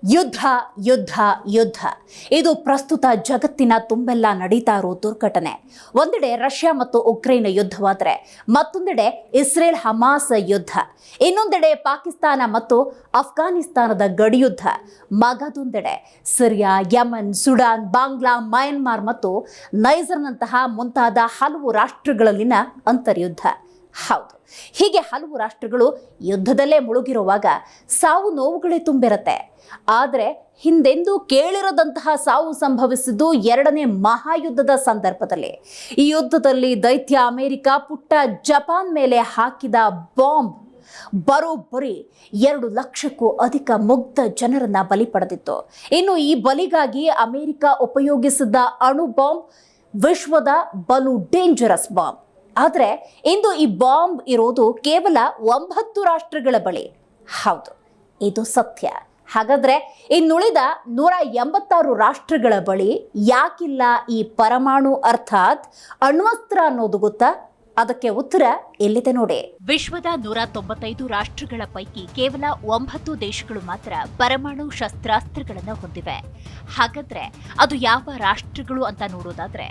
ಯುದ್ಧ ಯುದ್ಧ ಯುದ್ಧ ಇದು ಪ್ರಸ್ತುತ ಜಗತ್ತಿನ ತುಂಬೆಲ್ಲ ನಡೀತಾ ಇರೋ ದುರ್ಘಟನೆ. ಒಂದೆಡೆ ರಷ್ಯಾ ಮತ್ತು ಉಕ್ರೇನ್ ಯುದ್ಧವಾದರೆ ಮತ್ತೊಂದೆಡೆ ಇಸ್ರೇಲ್ ಹಮಾಸ್ ಯುದ್ಧ, ಇನ್ನೊಂದೆಡೆ ಪಾಕಿಸ್ತಾನ ಮತ್ತು ಅಫ್ಘಾನಿಸ್ತಾನದ ಗಡಿಯುದ್ಧ, ಮಗದೊಂದೆಡೆ ಸಿರಿಯಾ, ಯಮನ್, ಸುಡಾನ್, ಬಾಂಗ್ಲಾ, ಮಯನ್ಮಾರ್ ಮತ್ತು ನೈಜರ್ನಂತಹ ಮುಂತಾದ ಹಲವು ರಾಷ್ಟ್ರಗಳಲ್ಲಿನ ಅಂತರ್ಯುದ್ಧ. ಹೌದು, ಹೀಗೆ ಹಲವು ರಾಷ್ಟ್ರಗಳು ಯುದ್ಧದಲ್ಲೇ ಮುಳುಗಿರುವಾಗ ಸಾವು ನೋವುಗಳೇ ತುಂಬಿರತ್ತೆ. ಆದರೆ ಹಿಂದೆಂದೂ ಕೇಳಿರದಂತಹ ಸಾವು ಸಂಭವಿಸಿದ್ದು ಎರಡನೇ ಮಹಾಯುದ್ಧದ ಸಂದರ್ಭದಲ್ಲಿ. ಈ ಯುದ್ಧದಲ್ಲಿ ದೈತ್ಯ ಅಮೆರಿಕ ಪುಟ್ಟ ಜಪಾನ್ ಮೇಲೆ ಹಾಕಿದ ಬಾಂಬ್ ಬರೋಬ್ಬರಿ 2 ಲಕ್ಷಕ್ಕೂ ಅಧಿಕ ಮುಗ್ಧ ಜನರನ್ನ ಬಲಿ ಪಡೆದಿತ್ತು. ಇನ್ನು ಈ ಬಲಿಗಾಗಿ ಅಮೆರಿಕ ಉಪಯೋಗಿಸಿದ ಅಣು ಬಾಂಬ್ ವಿಶ್ವದ ಬಲು ಡೇಂಜರಸ್ ಬಾಂಬ್. ಆದರೆ ಇಂದು ಈ ಬಾಂಬ್ ಇರೋದು ಕೇವಲ 9 ರಾಷ್ಟ್ರಗಳ ಬಳಿ. ಹೌದು, ಇದು ಸತ್ಯ. ಹಾಗಾದ್ರೆ ಇನ್ನುಳಿದ 186 ರಾಷ್ಟ್ರಗಳ ಬಳಿ ಯಾಕಿಲ್ಲ ಈ ಪರಮಾಣು ಅರ್ಥಾತ್ ಅಣ್ವಸ್ತ್ರ ಅನ್ನೋದು ಗೊತ್ತಾ? ಅದಕ್ಕೆ ಉತ್ತರ ಎಲ್ಲಿದೆ ನೋಡಿ. ವಿಶ್ವದ 195 ರಾಷ್ಟ್ರಗಳ ಪೈಕಿ ಕೇವಲ 9 ದೇಶಗಳು ಮಾತ್ರ ಪರಮಾಣು ಶಸ್ತ್ರಾಸ್ತ್ರಗಳನ್ನು ಹೊಂದಿವೆ. ಹಾಗಾದ್ರೆ ಅದು ಯಾವ ರಾಷ್ಟ್ರಗಳು ಅಂತ ನೋಡೋದಾದ್ರೆ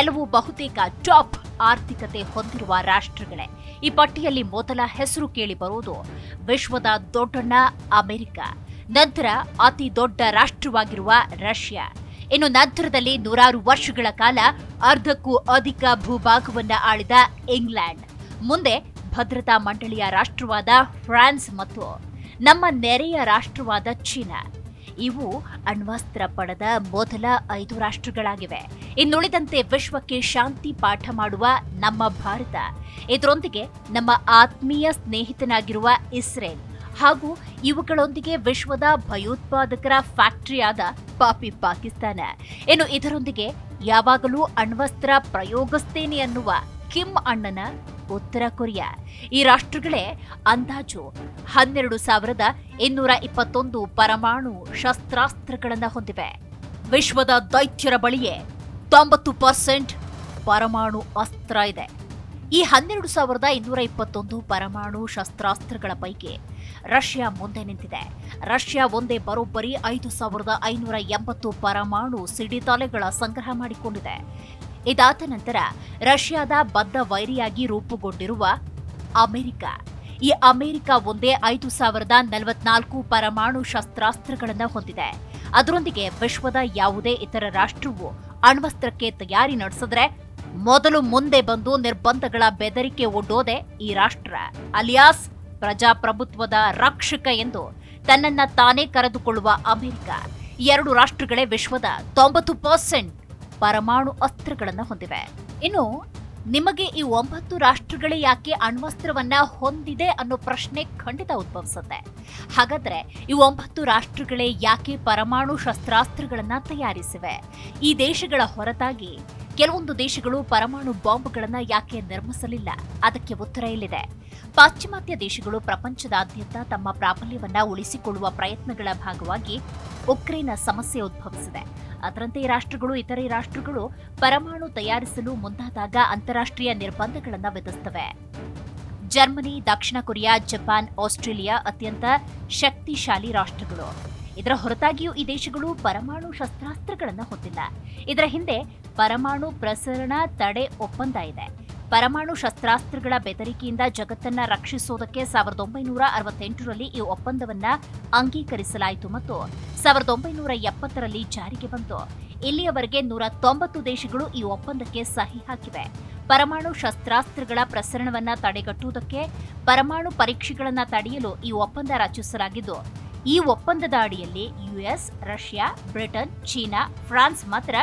ಎಲ್ಲವೂ ಬಹುತೇಕ ಟಾಪ್ ಆರ್ಥಿಕತೆ ಹೊಂದಿರುವ ರಾಷ್ಟ್ರಗಳೇ. ಈ ಪಟ್ಟಿಯಲ್ಲಿ ಮೊದಲ ಹೆಸರು ಕೇಳಿ ಬರುವುದು ವಿಶ್ವದ ದೊಡ್ಡಣ್ಣ ಅಮೆರಿಕ, ನಂತರ ಅತಿ ದೊಡ್ಡ ರಾಷ್ಟ್ರವಾಗಿರುವ ರಷ್ಯಾ, ಇನ್ನು ನಂತರದಲ್ಲಿ 100 ವರ್ಷಗಳ ಕಾಲ ಅರ್ಧಕ್ಕೂ ಅಧಿಕ ಭೂಭಾಗವನ್ನ ಆಳಿದ ಇಂಗ್ಲೆಂಡ್, ಮುಂದೆ ಭದ್ರತಾ ಮಂಡಳಿಯ ರಾಷ್ಟ್ರವಾದ ಫ್ರಾನ್ಸ್ ಮತ್ತು ನಮ್ಮ ನೆರೆಯ ರಾಷ್ಟ್ರವಾದ ಚೀನಾ. ಇವು ಅಣ್ವಸ್ತ್ರ ಪಡೆದ ಮೊದಲ 5 ರಾಷ್ಟ್ರಗಳಾಗಿವೆ. ಇನ್ನುಳಿದಂತೆ ವಿಶ್ವಕ್ಕೆ ಶಾಂತಿ ಪಾಠ ಮಾಡುವ ನಮ್ಮ ಭಾರತ, ಇದರೊಂದಿಗೆ ನಮ್ಮ ಆತ್ಮೀಯ ಸ್ನೇಹಿತನಾಗಿರುವ ಇಸ್ರೇಲ್ ಹಾಗೂ ಇವುಗಳೊಂದಿಗೆ ವಿಶ್ವದ ಭಯೋತ್ಪಾದಕರ ಫ್ಯಾಕ್ಟರಿಯಾದ ಪಾಪಿ ಪಾಕಿಸ್ತಾನ, ಇನ್ನು ಇದರೊಂದಿಗೆ ಯಾವಾಗಲೂ ಅಣ್ವಸ್ತ್ರ ಪ್ರಯೋಗಿಸ್ತೇನೆ ಅನ್ನುವ ಕಿಮ್ ಅಣ್ಣನ ಉತ್ತರ ಕೊರಿಯಾ. ಈ ರಾಷ್ಟ್ರಗಳೇ ಅಂದಾಜು 12,221 ಪರಮಾಣು ಶಸ್ತ್ರಾಸ್ತ್ರಗಳನ್ನು ಹೊಂದಿವೆ. ವಿಶ್ವದ ದೈತ್ಯರ ಬಳಿಯೇ 90% ಪರಮಾಣು ಅಸ್ತ್ರ ಇದೆ. ಈ 12,221 ಪರಮಾಣು ಶಸ್ತ್ರಾಸ್ತ್ರಗಳ ಪೈಕಿ ರಷ್ಯಾ ಮುಂದೆ ನಿಂತಿದೆ. ರಷ್ಯಾ ಒಂದೇ ಬರೋಬ್ಬರಿ 5,580 ಪರಮಾಣು ಸಿಡಿತಲೆಗಳ ಸಂಗ್ರಹ ಮಾಡಿಕೊಂಡಿದೆ. ಇದಾದ ನಂತರ ರಷ್ಯಾದ ಬದ್ಧ ವೈರಿಯಾಗಿ ರೂಪುಗೊಂಡಿರುವ ಅಮೆರಿಕ. ಈ ಅಮೆರಿಕ ಒಂದೇ 5,044 ಪರಮಾಣು ಶಸ್ತ್ರಾಸ್ತ್ರಗಳನ್ನು ಹೊಂದಿದೆ. ಅದರೊಂದಿಗೆ ವಿಶ್ವದ ಯಾವುದೇ ಇತರ ರಾಷ್ಟ್ರವು ಅಣ್ವಸ್ತ್ರಕ್ಕೆ ತಯಾರಿ ನಡೆಸಿದ್ರೆ ಮೊದಲು ಮುಂದೆ ಬಂದು ನಿರ್ಬಂಧಗಳ ಬೆದರಿಕೆ ಒಡ್ಡೋದೆ ಈ ರಾಷ್ಟ್ರ, ಅಲಿಯಾಸ್ ಪ್ರಜಾಪ್ರಭುತ್ವದ ರಕ್ಷಕ ಎಂದು ತನ್ನನ್ನ ತಾನೇ ಕರೆದುಕೊಳ್ಳುವ ಅಮೆರಿಕ. 2 ರಾಷ್ಟ್ರಗಳೇ ವಿಶ್ವದ 90% ಪರಮಾಣು ಅಸ್ತ್ರಗಳನ್ನು ಹೊಂದಿವೆ. ಇನ್ನು ನಿಮಗೆ ಈ 9 ರಾಷ್ಟ್ರಗಳೇ ಯಾಕೆ ಅಣ್ವಸ್ತ್ರವನ್ನ ಹೊಂದಿದೆ ಅನ್ನೋ ಪ್ರಶ್ನೆ ಖಂಡಿತ ಉದ್ಭವಿಸುತ್ತೆ. ಹಾಗಾದ್ರೆ ಈ 9 ರಾಷ್ಟ್ರಗಳೇ ಯಾಕೆ ಪರಮಾಣು ಶಸ್ತ್ರಾಸ್ತ್ರಗಳನ್ನ ತಯಾರಿಸಿವೆ? ಈ ದೇಶಗಳ ಹೊರತಾಗಿ ಕೆಲವೊಂದು ದೇಶಗಳು ಪರಮಾಣು ಬಾಂಬ್ಗಳನ್ನ ಯಾಕೆ ನಿರ್ಮಿಸಲಿಲ್ಲ? ಅದಕ್ಕೆ ಉತ್ತರ ಇಲ್ಲಿದೆ. ಪಾಶ್ಚಿಮಾತ್ಯ ದೇಶಗಳು ಪ್ರಪಂಚದಾದ್ಯಂತ ತಮ್ಮ ಪ್ರಾಬಲ್ಯವನ್ನ ಉಳಿಸಿಕೊಳ್ಳುವ ಪ್ರಯತ್ನಗಳ ಭಾಗವಾಗಿ ಉಕ್ರೇನ್ ಸಮಸ್ಯೆ ಉದ್ಭವಿಸಿದೆ. ಅದರಂತೆ ಈ ರಾಷ್ಟ್ರಗಳು ಇತರೆ ರಾಷ್ಟ್ರಗಳು ಪರಮಾಣು ತಯಾರಿಸಲು ಮುಂದಾದಾಗ ಅಂತಾರಾಷ್ಟ್ರೀಯ ನಿರ್ಬಂಧಗಳನ್ನು ವಿಧಿಸುತ್ತವೆ. ಜರ್ಮನಿ, ದಕ್ಷಿಣ ಕೊರಿಯಾ, ಜಪಾನ್, ಆಸ್ಟ್ರೇಲಿಯಾ ಅತ್ಯಂತ ಶಕ್ತಿಶಾಲಿ ರಾಷ್ಟ್ರಗಳು. ಇದರ ಹೊರತಾಗಿಯೂ ಈ ದೇಶಗಳು ಪರಮಾಣು ಶಸ್ತ್ರಾಸ್ತ್ರಗಳನ್ನು ಹೊಂದಿಲ್ಲ. ಇದರ ಹಿಂದೆ ಪರಮಾಣು ಪ್ರಸರಣ ತಡೆ ಒಪ್ಪಂದ ಇದೆ. ಪರಮಾಣು ಶಸ್ತ್ರಾಸ್ತ್ರಗಳ ಬೆದರಿಕೆಯಿಂದ ಜಗತ್ತನ್ನ ರಕ್ಷಿಸುವುದಕ್ಕೆ 1968ರಲ್ಲಿ ಈ ಒಪ್ಪಂದವನ್ನ ಅಂಗೀಕರಿಸಲಾಯಿತು ಮತ್ತು 1970ರಲ್ಲಿ ಜಾರಿಗೆ ಬಂತು. ಇಲ್ಲಿಯವರೆಗೆ 190 ದೇಶಗಳು ಈ ಒಪ್ಪಂದಕ್ಕೆ ಸಹಿ ಹಾಕಿವೆ. ಪರಮಾಣು ಶಸ್ತ್ರಾಸ್ತ್ರಗಳ ಪ್ರಸರಣವನ್ನ ತಡೆಗಟ್ಟುವುದಕ್ಕೆ ಪರಮಾಣು ಪರೀಕ್ಷೆಗಳನ್ನ ತಡೆಯಲು ಈ ಒಪ್ಪಂದ ರಚಿಸಲಾಗಿದ್ದು, ಈ ಒಪ್ಪಂದದ ಅಡಿಯಲ್ಲಿ US, Russia, Britain, China, France ಮಾತ್ರ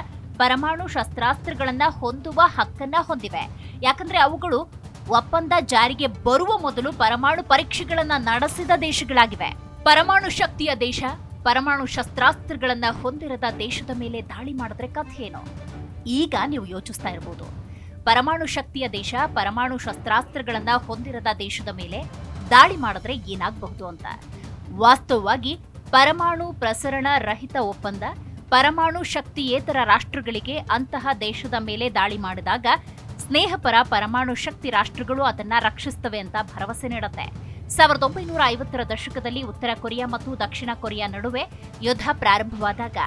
ಪರಮಾಣು ಶಸ್ತ್ರಾಸ್ತ್ರಗಳನ್ನ ಹೊಂದುವ ಹಕ್ಕನ್ನ ಹೊಂದಿವೆ. ಯಾಕಂದ್ರೆ ಅವುಗಳು ಒಪ್ಪಂದ ಜಾರಿಗೆ ಬರುವ ಮೊದಲು ಪರಮಾಣು ಪರೀಕ್ಷೆಗಳನ್ನ ನಡೆಸಿದ ದೇಶಗಳಾಗಿವೆ. ಪರಮಾಣು ಶಕ್ತಿಯ ದೇಶ ಪರಮಾಣು ಶಸ್ತ್ರಾಸ್ತ್ರಗಳನ್ನ ಹೊಂದಿರದ ದೇಶದ ಮೇಲೆ ದಾಳಿ ಮಾಡಿದ್ರೆ ಕಥೆ ಏನು? ಈಗ ನೀವು ಯೋಚಿಸ್ತಾ ಇರಬಹುದು, ಪರಮಾಣು ಶಕ್ತಿಯ ದೇಶ ಪರಮಾಣು ಶಸ್ತ್ರಾಸ್ತ್ರಗಳನ್ನ ಹೊಂದಿರದ ದೇಶದ ಮೇಲೆ ದಾಳಿ ಮಾಡಿದ್ರೆ ಏನಾಗಬಹುದು ಅಂತ. ವಾಸ್ತವವಾಗಿ ಪರಮಾಣು ಪ್ರಸರಣ ರಹಿತ ಒಪ್ಪಂದ ಪರಮಾಣು ಶಕ್ತಿಯೇತರ ರಾಷ್ಟ್ರಗಳಿಗೆ ಅಂತಹ ದೇಶದ ಮೇಲೆ ದಾಳಿ ಮಾಡಿದಾಗ ಸ್ನೇಹಪರ ಪರಮಾಣು ಶಕ್ತಿ ರಾಷ್ಟ್ರಗಳು ಅದನ್ನ ರಕ್ಷಿಸುತ್ತವೆ ಅಂತ ಭರವಸೆ ನೀಡುತ್ತೆ. 1950ರ ದಶಕದಲ್ಲಿ ಉತ್ತರ ಕೊರಿಯಾ ಮತ್ತು ದಕ್ಷಿಣ ಕೊರಿಯಾ ನಡುವೆ ಯುದ್ಧ ಪ್ರಾರಂಭವಾದಾಗ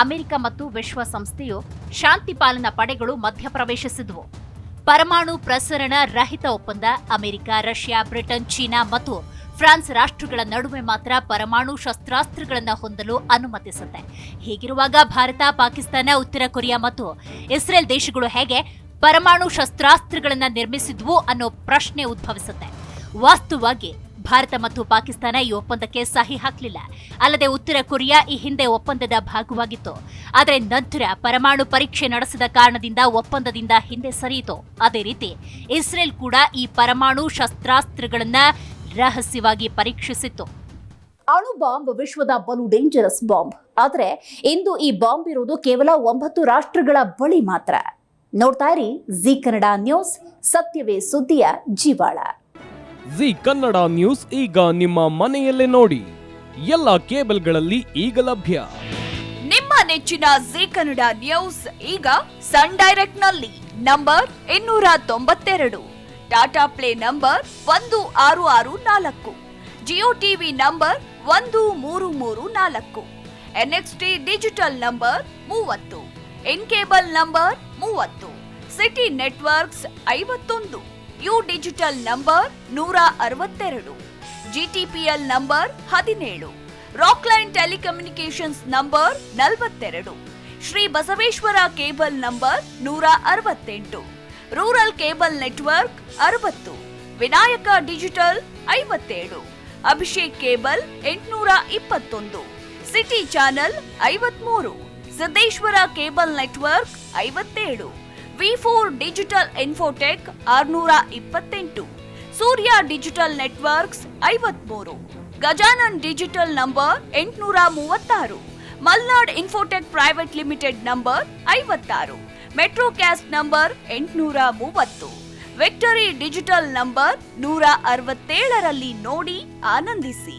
ಅಮೆರಿಕ ಮತ್ತು ವಿಶ್ವಸಂಸ್ಥೆಯು ಶಾಂತಿ ಪಾಲನಾ ಪಡೆಗಳು ಮಧ್ಯಪ್ರವೇಶಿಸಿದವು. ಪರಮಾಣು ಪ್ರಸರಣ ರಹಿತ ಒಪ್ಪಂದ ಅಮೆರಿಕ, ರಷ್ಯಾ, ಬ್ರಿಟನ್, ಚೀನಾ ಮತ್ತು ಫ್ರಾನ್ಸ್ ರಾಷ್ಟ್ರಗಳ ನಡುವೆ ಮಾತ್ರ ಪರಮಾಣು ಶಸ್ತ್ರಾಸ್ತ್ರಗಳನ್ನು ಹೊಂದಲು ಅನುಮತಿಸುತ್ತೆ. ಹೀಗಿರುವಾಗ ಭಾರತ, ಪಾಕಿಸ್ತಾನ, ಉತ್ತರ ಕೊರಿಯಾ ಮತ್ತು ಇಸ್ರೇಲ್ ದೇಶಗಳು ಹೇಗೆ ಪರಮಾಣು ಶಸ್ತ್ರಾಸ್ತ್ರಗಳನ್ನು ನಿರ್ಮಿಸಿದ್ವು ಅನ್ನೋ ಪ್ರಶ್ನೆ ಉದ್ಭವಿಸುತ್ತೆ. ವಾಸ್ತವವಾಗಿ ಭಾರತ ಮತ್ತು ಪಾಕಿಸ್ತಾನ ಈ ಒಪ್ಪಂದಕ್ಕೆ ಸಹಿ ಹಾಕಲಿಲ್ಲ. ಅಲ್ಲದೆ ಉತ್ತರ ಕೊರಿಯಾ ಈ ಹಿಂದೆ ಒಪ್ಪಂದದ ಭಾಗವಾಗಿತ್ತು. ಆದರೆ ನಂತರ ಪರಮಾಣು ಪರೀಕ್ಷೆ ನಡೆಸಿದ ಕಾರಣದಿಂದ ಒಪ್ಪಂದದಿಂದ ಹಿಂದೆ ಸರಿಯಿತು. ಅದೇ ರೀತಿ ಇಸ್ರೇಲ್ ಕೂಡ ಈ ಪರಮಾಣು ಶಸ್ತ್ರಾಸ್ತ್ರಗಳನ್ನ ರಹಸ್ಯವಾಗಿ ಪರೀಕ್ಷಿಸಿತ್ತು. ಅಣು ಬಾಂಬ್ ವಿಶ್ವದ ಬಲು ಡೇಂಜರಸ್ ಬಾಂಬ್. ಆದರೆ ಇಂದು ಈ ಬಾಂಬ್ ಇರುವುದು ಕೇವಲ 9 ರಾಷ್ಟ್ರಗಳ ಬಳಿ ಮಾತ್ರ. ನೋಡ್ತಾ ಇರಿ ಜಿ ಕನ್ನಡ ನ್ಯೂಸ್, ಸತ್ಯವೇ ಸುದ್ದಿಯ ಜೀವಾಳ. ಜಿ ಕನ್ನಡ ನ್ಯೂಸ್ ಈಗ ನಿಮ್ಮ ಮನೆಯಲ್ಲೇ ನೋಡಿ. ಎಲ್ಲ ಕೇಬಲ್ಗಳಲ್ಲಿ ಈಗ ಲಭ್ಯ. ನಿಮ್ಮ ನೆಚ್ಚಿನ ಜಿ ಕನ್ನಡ ನ್ಯೂಸ್ ಈಗ ಸನ್ ಡೈರೆಕ್ಟ್ ನಲ್ಲಿ number 292, Tata Play number 1664, Jio TV number 1334, NXT digital number 30, in cable number 30, city networks 51, U digital number 162, GTPL number 17, Rockline telecommunications number 42, Shri Basaveshwara cable number 168, rural cable network 60, Vinayaka digital 57, Abhishek cable 821, city channel 53, Siddeshwara cable network 57, ವಿ4 digital infotech 628, Surya digital networks 53, Gajanan digital number 836, Malnad infotech private limited number 56, Metrocast number 830, victory digital number 167ರಲ್ಲಿ ನೋಡಿ ಆನಂದಿಸಿ.